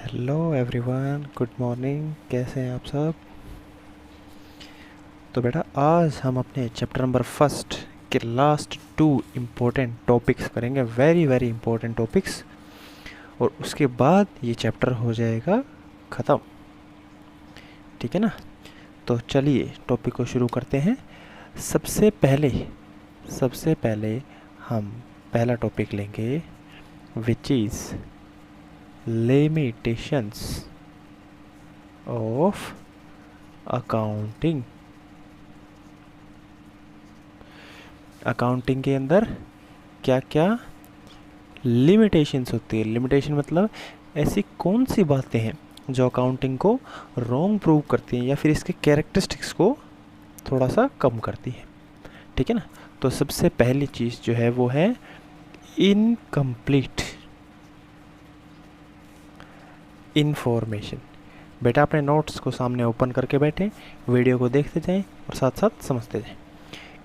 Hello everyone, good morning. कैसे हैं आप सब? तो बेटा, आज हम अपने चैप्टर नंबर फर्स्ट के लास्ट 2 इम्पोर्टेंट टॉपिक्स करेंगे, वेरी वेरी इम्पोर्टेंट टॉपिक्स, और उसके बाद ये चैप्टर हो जाएगा ख़त्म। ठीक है ना? तो चलिए टॉपिक को शुरू करते हैं। सबसे पहले हम पहला टॉपिक लेंगे, which is limitations of accounting. Accounting के अंदर क्या क्या लिमिटेशंस होती है। लिमिटेशन मतलब ऐसी कौन सी बातें हैं जो अकाउंटिंग को रॉन्ग प्रूव करती हैं या फिर इसके कैरेक्टरिस्टिक्स को थोड़ा सा कम करती है। ठीक है ना? तो सबसे पहली चीज़ जो है वो है इनकम्प्लीट इंफॉर्मेशन। बेटा, अपने नोट्स को सामने ओपन करके बैठे, वीडियो को देखते जाएं और साथ साथ समझते जाएं।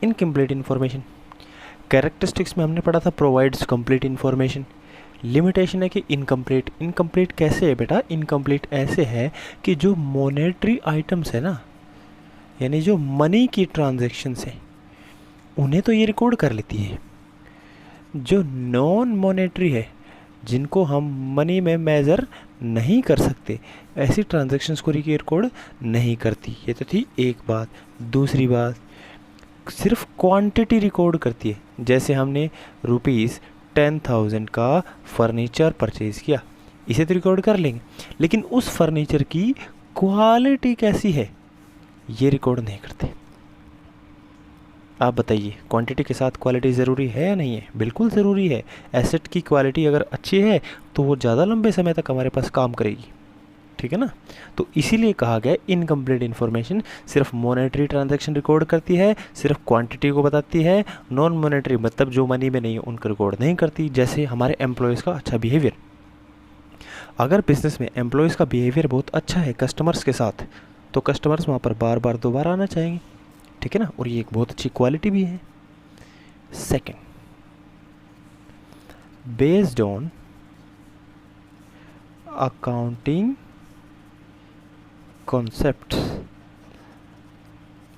इनकम्प्लीट इन्फॉर्मेशन, कैरेक्टरिस्टिक्स में हमने पढ़ा था प्रोवाइड्स कंप्लीट इन्फॉर्मेशन। लिमिटेशन है कि इनकम्प्लीट। इनकम्प्लीट कैसे है बेटा? इनकम्प्लीट ऐसे है कि जो मॉनेटरी आइटम्स है ना, यानी जो मनी की ट्रांजैक्शंस हैं, उन्हें तो ये रिकॉर्ड कर लेती है। जो नॉन मॉनेटरी है, जिनको हम मनी में मेज़र नहीं कर सकते, ऐसी ट्रांजैक्शंस को रिकॉर्ड नहीं करती। ये तो थी एक बात। दूसरी बात, सिर्फ क्वांटिटी रिकॉर्ड करती है। जैसे हमने ₹10,000 का फर्नीचर परचेज़ किया, इसे तो रिकॉर्ड कर लेंगे, लेकिन उस फर्नीचर की क्वालिटी कैसी है ये रिकॉर्ड नहीं करते। आप बताइए, क्वांटिटी के साथ क्वालिटी ज़रूरी है या नहीं है? बिल्कुल ज़रूरी है। एसेट की क्वालिटी अगर अच्छी है तो वो ज़्यादा लंबे समय तक हमारे पास काम करेगी। ठीक है ना? तो इसीलिए कहा गया इनकम्प्लीट इन्फॉर्मेशन सिर्फ मॉनेटरी ट्रांजैक्शन रिकॉर्ड करती है, सिर्फ क्वांटिटी को बताती है। नॉन मॉनेटरी मतलब जो मनी में नहीं है उनको रिकॉर्ड नहीं करती। जैसे हमारे एम्प्लॉयज़ का अच्छा बिहेवियर। अगर बिजनेस में एम्प्लॉयज़ का बिहेवियर बहुत अच्छा है कस्टमर्स के साथ, तो कस्टमर्स वहाँ पर बार बार दोबारा आना चाहेंगे। ठीक है ना? और ये एक बहुत अच्छी क्वालिटी भी है। Second, based on accounting concept.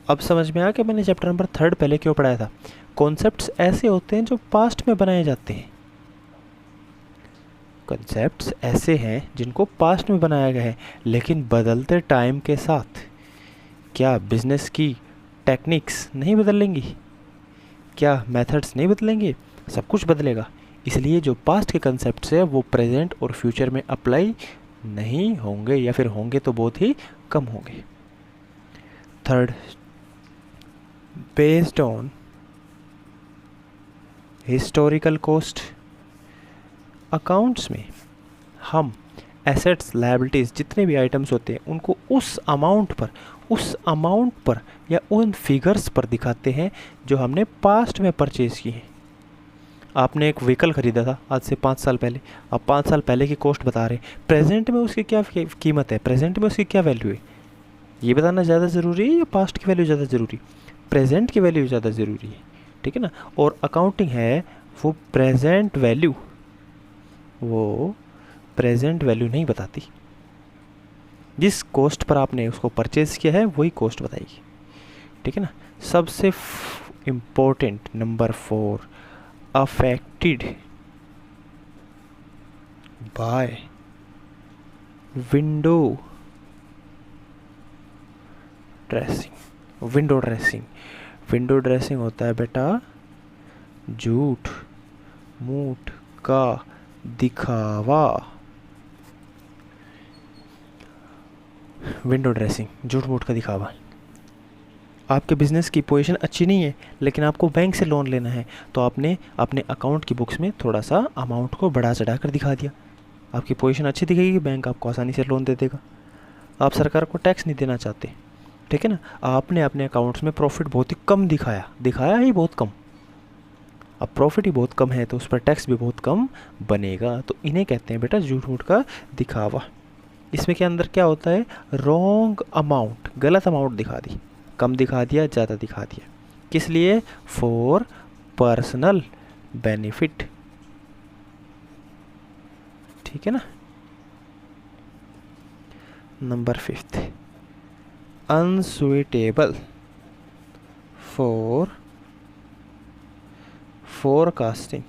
अब समझ में आ गया मैंने चैप्टर नंबर 3 पहले क्यों पढ़ाया था। कॉन्सेप्ट्स ऐसे होते हैं जो पास्ट में बनाए जाते हैं। कॉन्सेप्ट्स ऐसे हैं जिनको पास्ट में बनाया गया है, लेकिन बदलते टाइम के साथ क्या बिजनेस की टेक्निक्स नहीं बदलेंगी? क्या मेथड्स नहीं बदलेंगे? सब कुछ बदलेगा। इसलिए जो पास्ट के कंसेप्ट्स है वो प्रेजेंट और फ्यूचर में अप्लाई नहीं होंगे, या फिर होंगे तो बहुत ही कम होंगे। Third, based on historical cost. Accounts में हम एसेट्स, लायबिलिटीज़, जितने भी आइटम्स होते हैं उनको उस अमाउंट पर या उन फिगर्स पर दिखाते हैं जो हमने पास्ट में परचेज़ किए हैं। आपने एक व्हीकल ख़रीदा था आज से 5 साल पहले, आप 5 साल पहले की कॉस्ट बता रहे हैं। प्रेजेंट में उसकी क्या कीमत है, प्रेजेंट में उसकी क्या वैल्यू है, ये बताना ज़्यादा ज़रूरी है या पास्ट की वैल्यू ज़्यादा ज़रूरी? प्रेजेंट की वैल्यू ज़्यादा ज़रूरी है। ठीक है ना? और अकाउंटिंग है वो प्रेजेंट वैल्यू नहीं बताती। जिस कॉस्ट पर आपने उसको परचेज़ किया है वही कॉस्ट बताएगी। ठीक है ना? सबसे important number 4, affected by window dressing. Window dressing होता है बेटा झूठ मूठ का दिखावा। विंडो ड्रेसिंग, झूठ मूठ का दिखावा। आपके बिज़नेस की पोजीशन अच्छी नहीं है, लेकिन आपको बैंक से लोन लेना है, तो आपने अपने अकाउंट की बुक्स में थोड़ा सा अमाउंट को बढ़ा चढ़ा कर दिखा दिया। आपकी पोजीशन अच्छी दिखेगी, बैंक आपको आसानी से लोन दे देगा। आप सरकार को टैक्स नहीं देना चाहते, ठीक है ना? आपने अपने अकाउंट्स में प्रॉफिट बहुत ही कम दिखाया ही बहुत कम। अब प्रॉफिट ही बहुत कम है तो उस पर टैक्स भी बहुत कम बनेगा। तो इन्हें कहते हैं बेटा झूठ मूठ का दिखावा। इसमें के अंदर क्या होता है? रॉन्ग अमाउंट, गलत अमाउंट दिखा दी, कम दिखा दिया, ज़्यादा दिखा दिया। किस लिए? For personal benefit. ठीक है ना? Number 5, unsuitable for forecasting.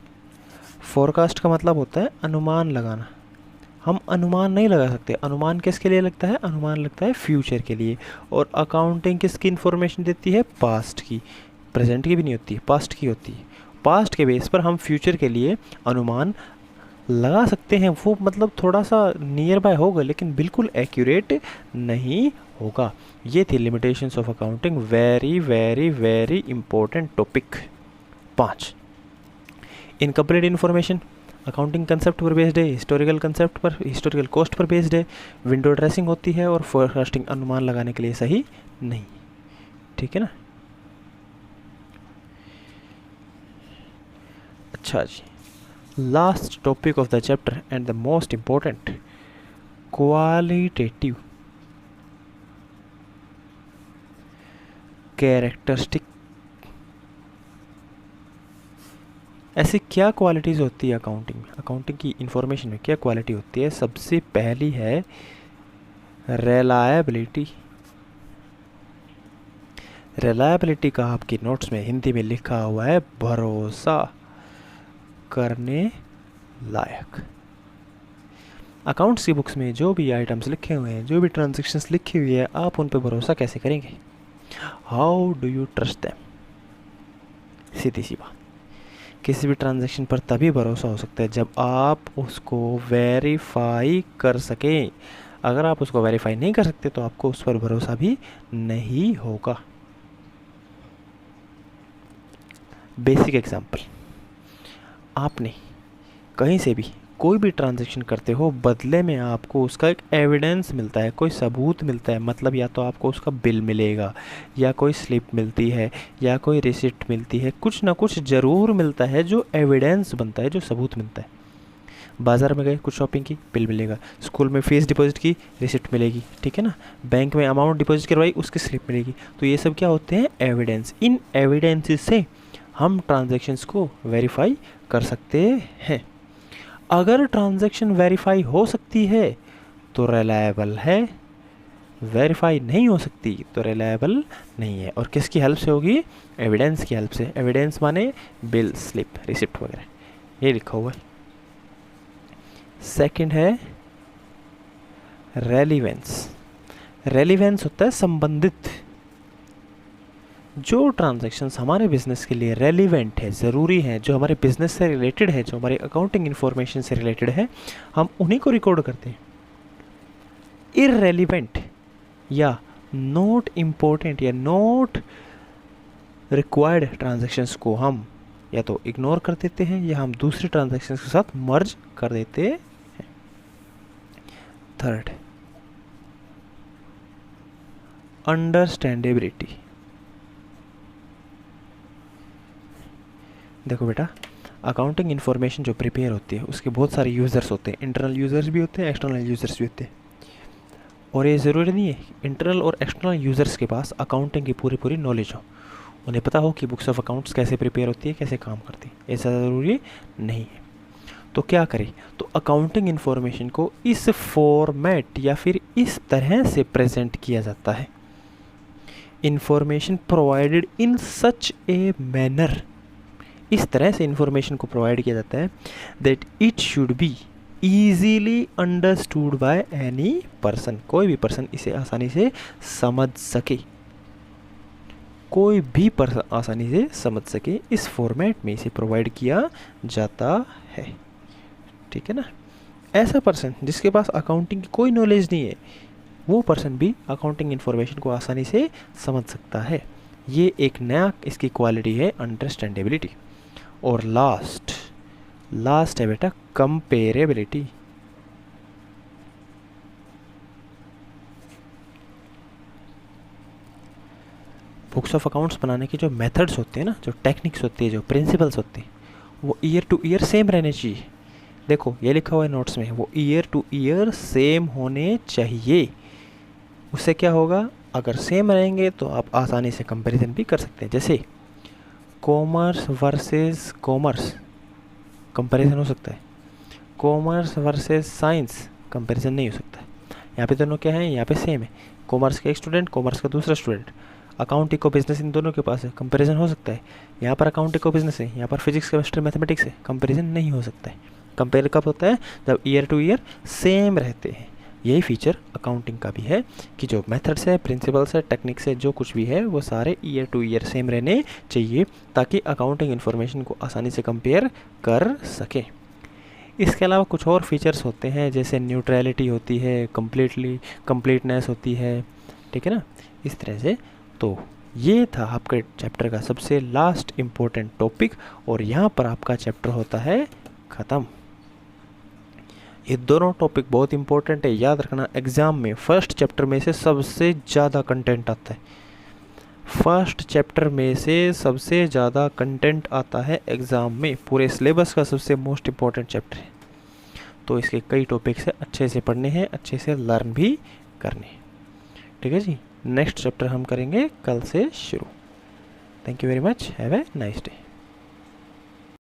Forecast का मतलब होता है अनुमान लगाना। हम अनुमान नहीं लगा सकते। अनुमान किसके लिए लगता है? अनुमान लगता है फ्यूचर के लिए। और अकाउंटिंग किसकी इन्फॉर्मेशन देती है? पास्ट की। प्रेजेंट की भी नहीं होती है, पास्ट की होती है। पास्ट के बेस पर हम फ्यूचर के लिए अनुमान लगा सकते हैं। वो मतलब थोड़ा सा नियर बाय होगा, लेकिन बिल्कुल एक्यूरेट नहीं होगा। ये थी limitations of accounting. Very very very important topic. 5, incomplete information. Accounting concept पर बेस्ड है, हिस्टोरिकल कंसेप्ट पर, हिस्टोरिकल कॉस्ट पर बेस्ड है, विंडो ड्रेसिंग होती है और फोरकास्टिंग अनुमान लगाने के लिए सही नहीं। ठीक है ना? अच्छा जी, last topic of the chapter and the most important, qualitative characteristic. ऐसी क्या क्वालिटीज़ होती है अकाउंटिंग में? अकाउंटिंग की इंफॉर्मेशन में क्या क्वालिटी होती है? सबसे पहली है रिलायबिलिटी। रिलायबिलिटी का आपके नोट्स में हिंदी में लिखा हुआ है भरोसा करने लायक। अकाउंट्स की बुक्स में जो भी आइटम्स लिखे हुए हैं, जो भी ट्रांजैक्शंस लिखी हुई है, आप उन पर भरोसा कैसे करेंगे? How do you trust them? सीधी सी बात। किसी भी ट्रांजैक्शन पर तभी भरोसा हो सकता है जब आप उसको वेरीफाई कर सकें। अगर आप उसको वेरीफाई नहीं कर सकते तो आपको उस पर भरोसा भी नहीं होगा। बेसिक एग्जांपल, आपने कहीं से भी कोई भी ट्रांजैक्शन करते हो, बदले में आपको उसका एक एविडेंस मिलता है, कोई सबूत मिलता है। मतलब या तो आपको उसका बिल मिलेगा, या कोई स्लिप मिलती है, या कोई रिसिप्ट मिलती है। कुछ ना कुछ ज़रूर मिलता है जो एविडेंस बनता है, जो सबूत मिलता है। बाज़ार में गए, कुछ शॉपिंग की, बिल मिलेगा। स्कूल में फ़ीस डिपॉजिट की, रिसिप्ट मिलेगी। ठीक है ना? बैंक में अमाउंट डिपॉजिट करवाई, उसकी स्लिप मिलेगी। तो ये सब क्या होते हैं? एविडेंस। इन एविडेंसेस से हम ट्रांजैक्शंस को वेरीफाई कर सकते हैं। अगर ट्रांजैक्शन वेरीफाई हो सकती है तो रिलायबल है, वेरीफाई नहीं हो सकती तो रिलायबल नहीं है। और किसकी हेल्प से होगी? एविडेंस की हेल्प से। एविडेंस माने बिल, स्लिप, रिसिप्ट वगैरह, ये लिखा हुआ है। सेकंड है रेलिवेंस। रेलिवेंस होता है संबंधित। जो ट्रांजैक्शंस हमारे बिजनेस के लिए रेलिवेंट है, ज़रूरी है, जो हमारे बिजनेस से रिलेटेड है, जो हमारे अकाउंटिंग इन्फॉर्मेशन से रिलेटेड है, हम उन्हीं को रिकॉर्ड करते हैं। इररेलिवेंट या नॉट इम्पोर्टेंट या नॉट रिक्वायर्ड ट्रांजैक्शंस को हम या तो इग्नोर कर देते हैं या हम दूसरे ट्रांजैक्शंस के साथ मर्ज कर देते हैं। Third, understandability. देखो बेटा, अकाउंटिंग इन्फॉर्मेशन जो प्रिपेयर होती है उसके बहुत सारे यूज़र्स होते हैं। इंटरनल यूज़र्स भी होते हैं, एक्सटर्नल यूज़र्स भी होते हैं। और ये ज़रूरी नहीं है इंटरनल और एक्सटर्नल यूज़र्स के पास अकाउंटिंग की पूरी नॉलेज हो, उन्हें पता हो कि बुक्स ऑफ अकाउंट्स कैसे प्रिपेयर होती है, कैसे काम करती है। ऐसा ज़रूरी नहीं है। तो क्या करें? तो अकाउंटिंग इन्फॉर्मेशन को इस फॉर्मेट या फिर इस तरह से प्रेजेंट किया जाता है। Information provided in such a manner, इस तरह से इंफॉर्मेशन को प्रोवाइड किया जाता है that it should be easily understood by any person. कोई भी पर्सन इसे आसानी से समझ सके, कोई भी पर्सन आसानी से समझ सके। इस फॉर्मेट में इसे प्रोवाइड किया जाता है। ठीक है ना? ऐसा पर्सन जिसके पास अकाउंटिंग की कोई नॉलेज नहीं है, वो पर्सन भी अकाउंटिंग इन्फॉर्मेशन को आसानी से समझ सकता है। ये एक नया इसकी क्वालिटी है, अंडरस्टैंडेबिलिटी। और लास्ट है बेटा कंपेरेबिलिटी। बुक्स ऑफ अकाउंट्स बनाने की जो मेथड्स होते हैं ना, जो टेक्निक्स होती है, जो प्रिंसिपल्स होते हैं, वो ईयर टू ईयर सेम रहने चाहिए। देखो ये लिखा हुआ है नोट्स में, वो ईयर टू ईयर सेम होने चाहिए। उससे क्या होगा? अगर सेम रहेंगे तो आप आसानी से कंपैरिजन भी कर सकते हैं। जैसे कॉमर्स वर्सेस कॉमर्स कंपैरिजन हो सकता है, कॉमर्स वर्सेस साइंस कंपैरिजन नहीं हो सकता है। यहाँ पे दोनों क्या है, यहाँ पे सेम है, कॉमर्स का एक स्टूडेंट, कॉमर्स का दूसरा स्टूडेंट, अकाउंट इको बिजनेस इन दोनों के पास है, कंपैरिजन हो सकता है। यहाँ पर अकाउंट इको बिजनेस है, यहाँ पर फिजिक्स केमिस्ट्री मैथमेटिक्स है, कंपैरिजन नहीं हो सकता है। कंपेयर कब होता है, जब ईयर टू ईयर सेम रहते हैं। यही फीचर अकाउंटिंग का भी है कि जो मेथड्स है, प्रिंसिपल्स है, टेक्निक्स है, जो कुछ भी है वो सारे ईयर टू ईयर सेम रहने चाहिए, ताकि अकाउंटिंग इन्फॉर्मेशन को आसानी से कंपेयर कर सकें। इसके अलावा कुछ और फीचर्स होते हैं, जैसे न्यूट्रलिटी होती है, कंप्लीटनेस होती है, ठीक है ना, इस तरह से। तो ये था आपके चैप्टर का सबसे लास्ट इम्पोर्टेंट टॉपिक, और यहाँ पर आपका चैप्टर होता है ख़त्म। ये दोनों टॉपिक बहुत इंपॉर्टेंट है, याद रखना। एग्ज़ाम में फर्स्ट चैप्टर में से सबसे ज़्यादा कंटेंट आता है, फर्स्ट चैप्टर में से सबसे ज़्यादा कंटेंट आता है एग्ज़ाम में, पूरे सिलेबस का सबसे मोस्ट इम्पॉर्टेंट चैप्टर है। तो इसके कई टॉपिक्स है, अच्छे से पढ़ने हैं, अच्छे से लर्न भी करने, ठीक है जी। नेक्स्ट चैप्टर हम करेंगे कल से शुरू। Thank you very much, have a nice day.